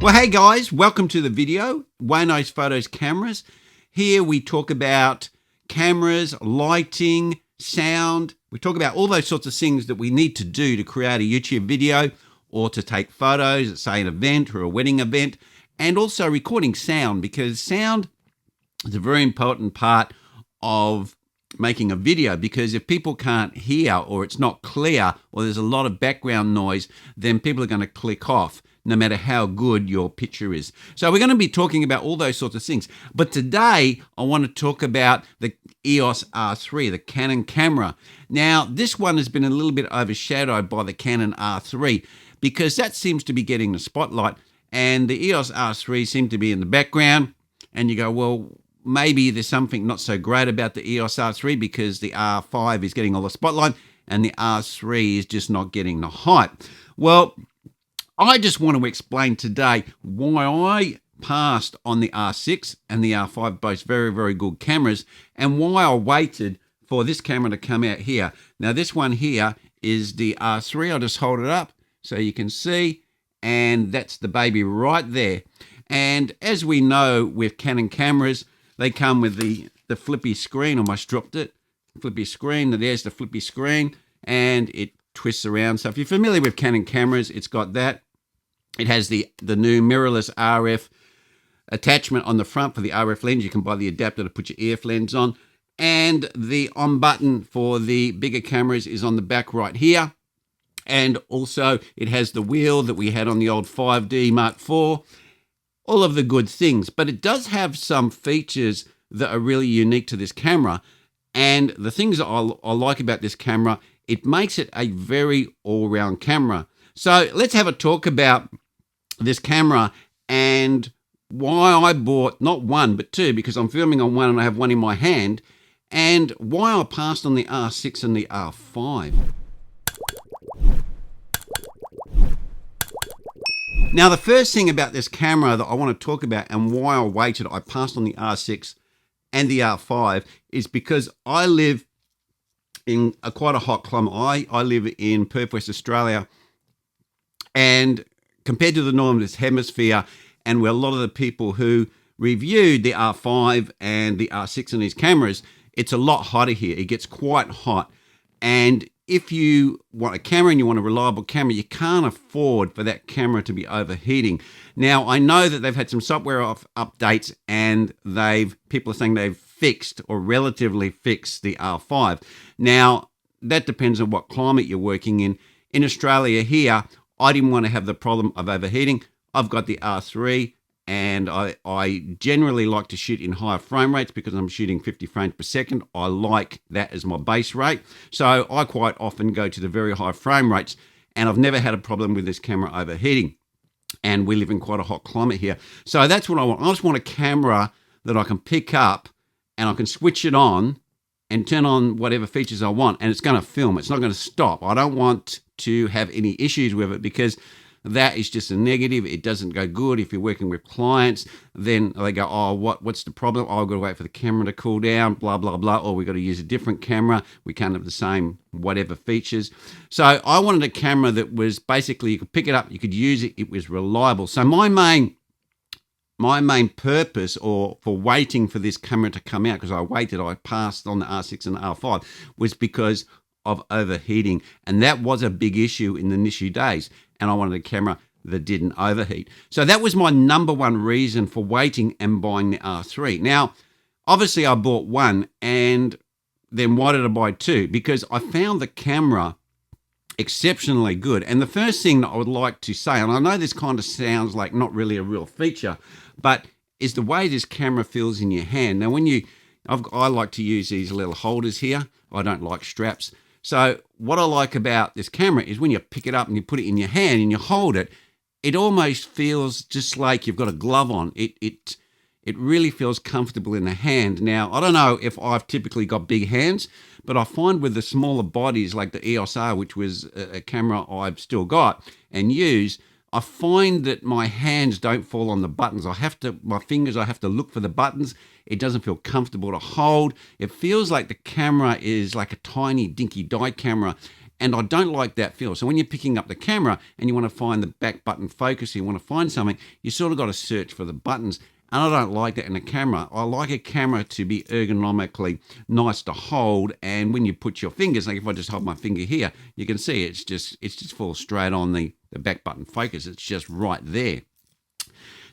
Well, hey guys, welcome to the video, Waynos Fotos cameras. Here we talk about cameras, lighting, sound. We talk about all those sorts of things that we need to do to create a YouTube video or to take photos at, say, an event or a wedding event, and also recording sound, because sound is a very important part of making a video, because if people can't hear or it's not clear or there's a lot of background noise, then people are going to click off no matter how good your picture is. So we're going to be talking about all those sorts of things. But today I want to talk about the EOS R3, the Canon camera. Now, this one has been a little bit overshadowed by the Canon R3 because that seems to be getting the spotlight, and the EOS R3 seems to be in the background. And you go, well, maybe there's something not so great about the EOS R3 because the R5 is getting all the spotlight and the R3 is just not getting the hype. Well, I just want to explain today why I passed on the R6 and the R5, both very, very good cameras, and why I waited for this camera to come out here. Now, this one here is the R3. I'll just hold it up so you can see, and that's the baby right there. And as we know with Canon cameras, they come with the flippy screen. Almost dropped it. Flippy screen. There's the flippy screen, and it twists around. So if you're familiar with Canon cameras, it's got that. It has the new mirrorless RF attachment on the front for the RF lens. You can buy the adapter to put your EF lens on. And the on button for the bigger cameras is on the back right here. And also it has the wheel that we had on the old 5D Mark IV. All of the good things. But it does have some features that are really unique to this camera. And the things that I like about this camera, it makes it a very all-round camera. So let's have a talk about this camera and why I bought not one but two, because I'm filming on one and I have one in my hand, and why I passed on the R6 and the R5. Now, the first thing about this camera that I want to talk about and why I waited, I passed on the R6 and the R5, is because I live in quite a hot climate. I live in Perth, West Australia, and compared to the Northern Hemisphere, and where a lot of the people who reviewed the R5 and the R6 on these cameras, it's a lot hotter here. It gets quite hot. And if you want a camera and you want a reliable camera, you can't afford for that camera to be overheating. Now, I know that they've had some software updates, and people are saying they've fixed or relatively fixed the R5. Now, that depends on what climate you're working in. In Australia here, I didn't want to have the problem of overheating. I've got the R3, and I generally like to shoot in higher frame rates because I'm shooting 50 frames per second. I like that as my base rate. So I quite often go to the very high frame rates, and I've never had a problem with this camera overheating. And we live in quite a hot climate here. So that's what I want. I just want a camera that I can pick up and I can switch it on and turn on whatever features I want, and it's going to film. It's not going to stop. I don't want to have any issues with it, because that is just a negative. It doesn't go good. If you're working with clients, then they go, oh, what's the problem? Oh, I've got to wait for the camera to cool down, blah, blah, blah. Or we've got to use a different camera. We can't have the same whatever features. So I wanted a camera that was basically, you could pick it up, you could use it, it was reliable. So my main purpose for waiting for this camera to come out, because I passed on the R6 and the R5, was because of overheating. And that was a big issue in the initial days. And I wanted a camera that didn't overheat. So that was my number one reason for waiting and buying the R3. Now, obviously I bought one, and then why did I buy two? Because I found the camera exceptionally good. And the first thing that I would like to say, and I know this kind of sounds like not really a real feature, but is the way this camera feels in your hand. Now, I like to use these little holders here. I don't like straps. So what I like about this camera is when you pick it up and you put it in your hand and you hold it, it almost feels just like you've got a glove on. It really feels comfortable in the hand. Now, I don't know if I've typically got big hands, but I find with the smaller bodies like the EOS R, which was a camera I've still got and use, I find that my hands don't fall on the buttons. I have to look for the buttons. It doesn't feel comfortable to hold. It feels like the camera is like a tiny dinky die camera, And I don't like that feel. So when you're picking up the camera and you want to find the back button focus, you want to find something, you sort of got to search for the buttons. And I don't like that in a camera. I like a camera to be ergonomically nice to hold. And when you put your fingers, like if I just hold my finger here, you can see it's just falls straight on the back button focus. It's just right there.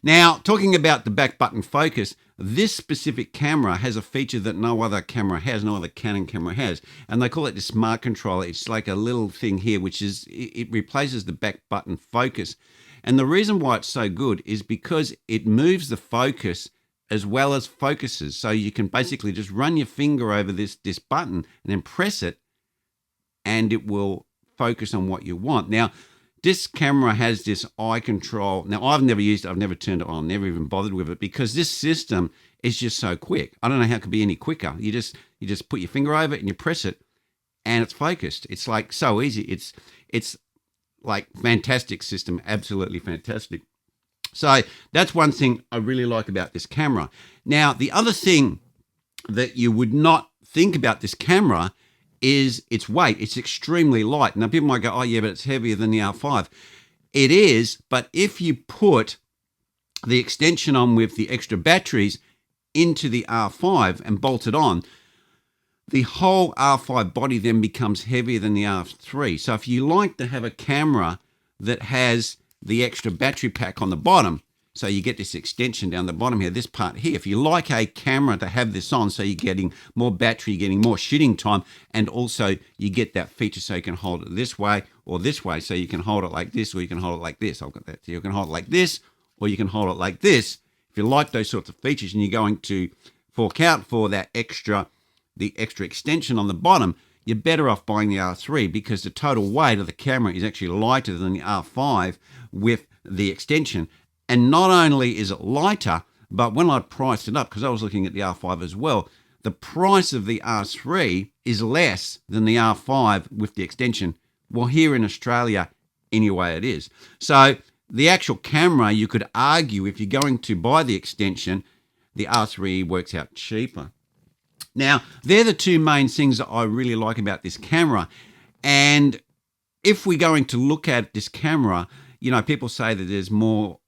Now, talking about the back button focus, this specific camera has a feature that no other camera has, no other Canon camera has, and they call it the smart controller. It's like a little thing here, which is, it replaces the back button focus. And the reason why it's so good is because it moves the focus as well as focuses. So you can basically just run your finger over this button and then press it, and it will focus on what you want. Now, this camera has this eye control. Now, I've never used it. I've never turned it on, never even bothered with it, because this system is just so quick. I don't know how it could be any quicker. You just put your finger over it and you press it and it's focused. It's like so easy. It's like fantastic system, absolutely fantastic. So that's one thing I really like about this camera. Now, the other thing that you would not think about this camera is its weight. It's extremely light. Now, people might go, oh yeah, but it's heavier than the R5. It is, but if you put the extension on with the extra batteries into the R5 and bolt it on, the whole R5 body then becomes heavier than the R3. So if you like to have a camera that has the extra battery pack on the bottom, so you get this extension down the bottom here, this part here. If you like a camera to have this on, so you're getting more battery, you're getting more shooting time, and also you get that feature so you can hold it this way or this way. So you can hold it like this, or you can hold it like this. I've got that. So you can hold it like this, or you can hold it like this. If you like those sorts of features and you're going to fork out for that the extra extension on the bottom, you're better off buying the R3, because the total weight of the camera is actually lighter than the R5 with the extension. And not only is it lighter, but when I priced it up, because I was looking at the R5 as well, the price of the R3 is less than the R5 with the extension. Well, here in Australia, anyway, it is. So the actual camera, you could argue, if you're going to buy the extension, the R3 works out cheaper. Now, they're the two main things that I really like about this camera. And if we're going to look at this camera, you know, people say that there's more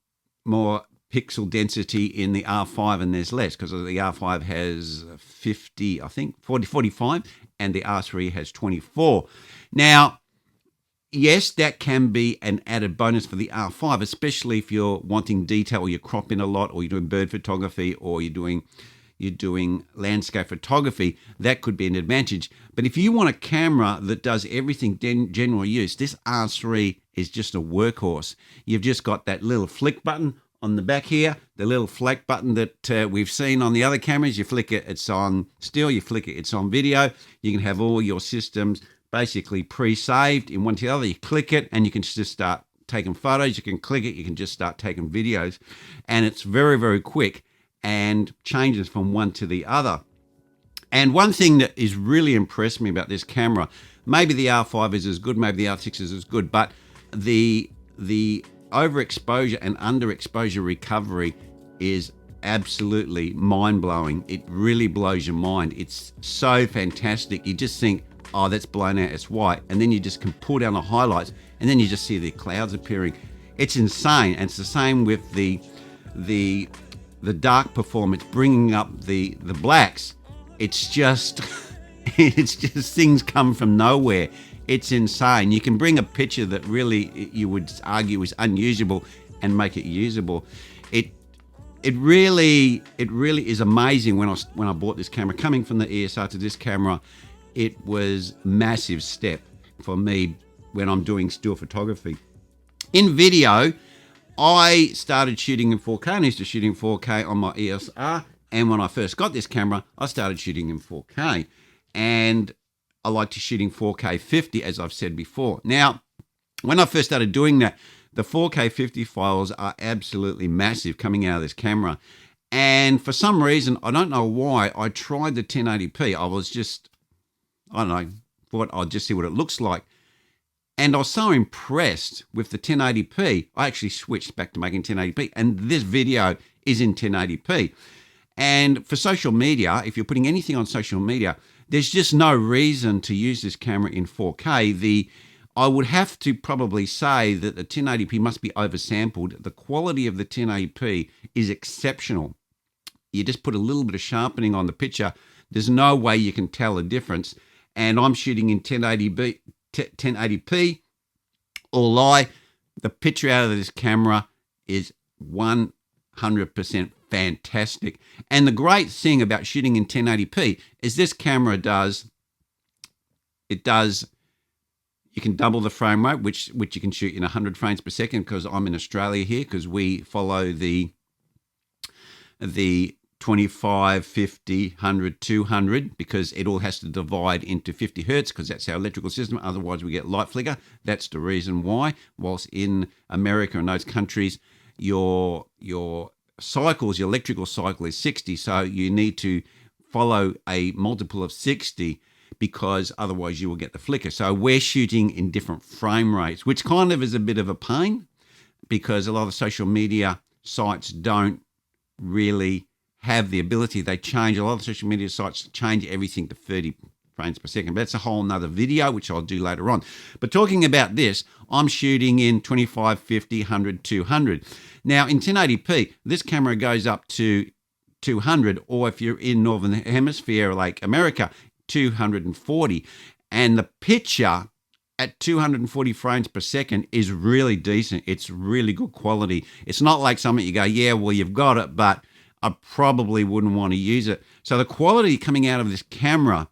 pixel density in the R5 and there's less, because the R5 has 50, I think, 45, and the R3 has 24. Now, yes, that can be an added bonus for the R5, especially if you're wanting detail, or you're cropping a lot, or you're doing bird photography, or you're doing landscape photography. That could be an advantage. But if you want a camera that does everything general use, this R3 is just a workhorse. You've just got that little flick button on the back here, the little flick button that we've seen on the other cameras. You flick it, it's on still. You flick it, it's on video. You can have all your systems basically pre-saved in one to the other. You click it and you can just start taking photos. You can click it, you can just start taking videos. And it's very, very quick and changes from one to the other. And one thing that is really impressed me about this camera, maybe the R5 is as good, maybe the R6 is as good, but the overexposure and underexposure recovery is absolutely mind-blowing. It really blows your mind. It's so fantastic. You just think, oh, that's blown out, it's white. And then you just can pull down the highlights and then you just see the clouds appearing. It's insane. And it's the same with the dark performance, bringing up the blacks. It's just, it's just things come from nowhere. It's insane. You can bring a picture that really you would argue is unusable and make it usable. It really is amazing. When I bought this camera, coming from the ESR to this camera, it was a massive step for me when I'm doing still photography. In video, I started shooting in 4K. I used to shoot in 4K on my ESR. And when I first got this camera, I started shooting in 4K. And I like to shoot in 4K 50, as I've said before. Now, when I first started doing that, the 4K 50 files are absolutely massive coming out of this camera. And for some reason, I don't know why, I tried the 1080p. I was just, I don't know, thought I'd just see what it looks like. And I was so impressed with the 1080p, I actually switched back to making 1080p. And this video is in 1080p. And for social media, if you're putting anything on social media, there's just no reason to use this camera in 4K. I would have to probably say that the 1080p must be oversampled. The quality of the 1080p is exceptional. You just put a little bit of sharpening on the picture. There's no way you can tell a difference. And I'm shooting in 1080p. All lie, the picture out of this camera is 100% fantastic. And the great thing about shooting in 1080p is this camera you can double the frame rate, which you can shoot in 100 frames per second, because I'm in Australia here, because we follow the 25, 50, 100, 200, because it all has to divide into 50 hertz, because that's our electrical system. Otherwise, we get light flicker. That's the reason why. Whilst in America and those countries, your cycles, your electrical cycle is 60, so you need to follow a multiple of 60, because otherwise you will get the flicker. So we're shooting in different frame rates, which kind of is a bit of a pain, because a lot of social media sites don't really have the ability. They change, a lot of social media sites change everything to 30 frames per second. But that's a whole nother video, which I'll do later on. But talking about this, I'm shooting in 25, 50, 100, 200. Now in 1080p, this camera goes up to 200, or if you're in Northern Hemisphere, like America, 240. And the picture at 240 frames per second is really decent. It's really good quality. It's not like something you go, yeah, well, you've got it, but I probably wouldn't want to use it. So the quality coming out of this camera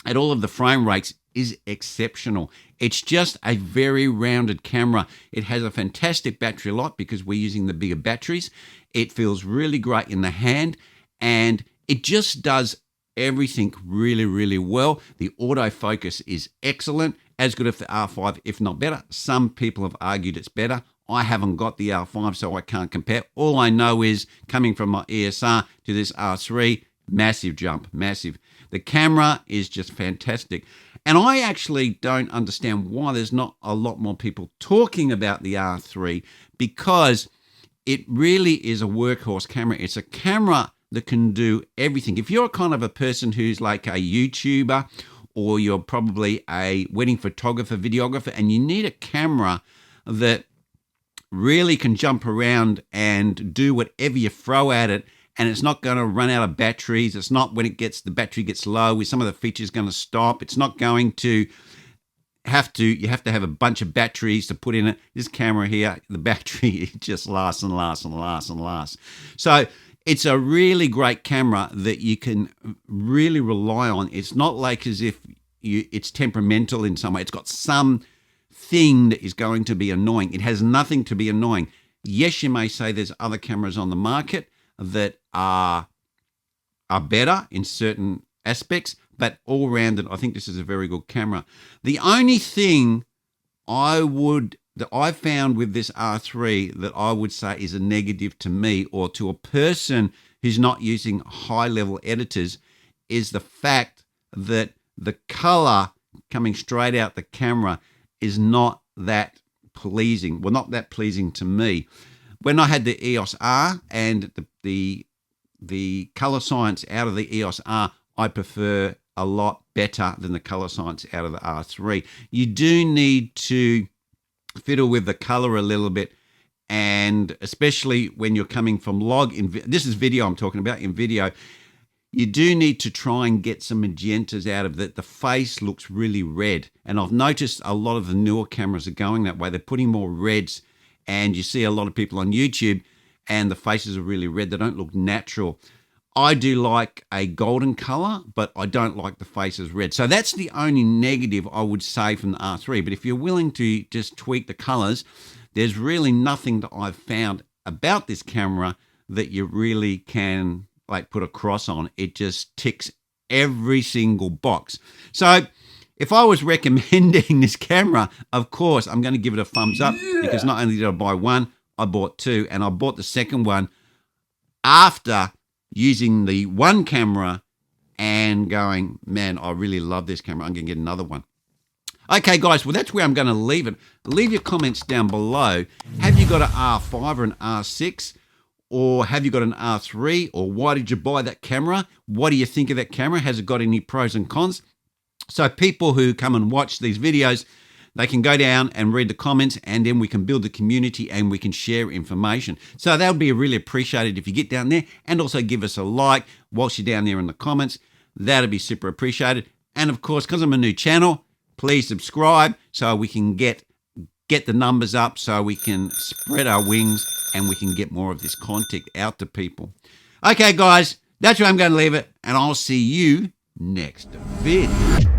at all of the frame rates is exceptional. It's just a very rounded camera. It has a fantastic battery life because we're using the bigger batteries. It feels really great in the hand, and it just does everything really, really well. The autofocus is excellent, as good as the R5, if not better. Some people have argued it's better. I haven't got the R5, so I can't compare. All I know is, coming from my ESR to this R3, massive jump, massive. The camera is just fantastic. And I actually don't understand why there's not a lot more people talking about the R3, because it really is a workhorse camera. It's a camera that can do everything. If you're kind of a person who's like a YouTuber, or you're probably a wedding photographer, videographer, and you need a camera that really can jump around and do whatever you throw at it, and it's not going to run out of batteries. It's not, when the battery gets low, with some of the features going to stop. It's not going to you have to have a bunch of batteries to put in it. This camera here, the battery just lasts and lasts and lasts and lasts. So it's a really great camera that you can really rely on. It's not like as if it's temperamental in some way. It's got some thing that is going to be annoying. It has nothing to be annoying. Yes, you may say there's other cameras on the market that are better in certain aspects, but all rounded, I think this is a very good camera. The only thing that I found with this R3 that I would say is a negative to me, or to a person who's not using high-level editors, is the fact that the color coming straight out the camera is not that pleasing. Well, not that pleasing to me. When I had the EOS R and the color science out of the EOS R, I prefer a lot better than the color science out of the R3. You do need to fiddle with the color a little bit, and especially when you're coming from log, this is video I'm talking about. In video, you do need to try and get some magentas out of it. The face looks really red, and I've noticed a lot of the newer cameras are going that way. They're putting more reds, and you see a lot of people on YouTube and the faces are really red. They don't look natural. I do like a golden color, but I don't like the faces red. So that's the only negative I would say from the R3. But if you're willing to just tweak the colors, there's really nothing that I've found about this camera that you really can like put a cross on. It just ticks every single box. So if I was recommending this camera, of course, I'm going to give it a thumbs up, because not only did I buy one, I bought two, and I bought the second one after using the one camera and going, man, I really love this camera. I'm going to get another one. Okay, guys, well, that's where I'm going to leave it. Leave your comments down below. Have you got an R5 or an R6? Or have you got an R3? Or why did you buy that camera? What do you think of that camera? Has it got any pros and cons? So people who come and watch these videos, they can go down and read the comments, and then we can build the community and we can share information. So that would be really appreciated if you get down there, and also give us a like whilst you're down there in the comments. That'd be super appreciated. And of course, because I'm a new channel, please subscribe so we can get the numbers up, so we can spread our wings and we can get more of this content out to people. Okay, guys, that's where I'm going to leave it, and I'll see you next video.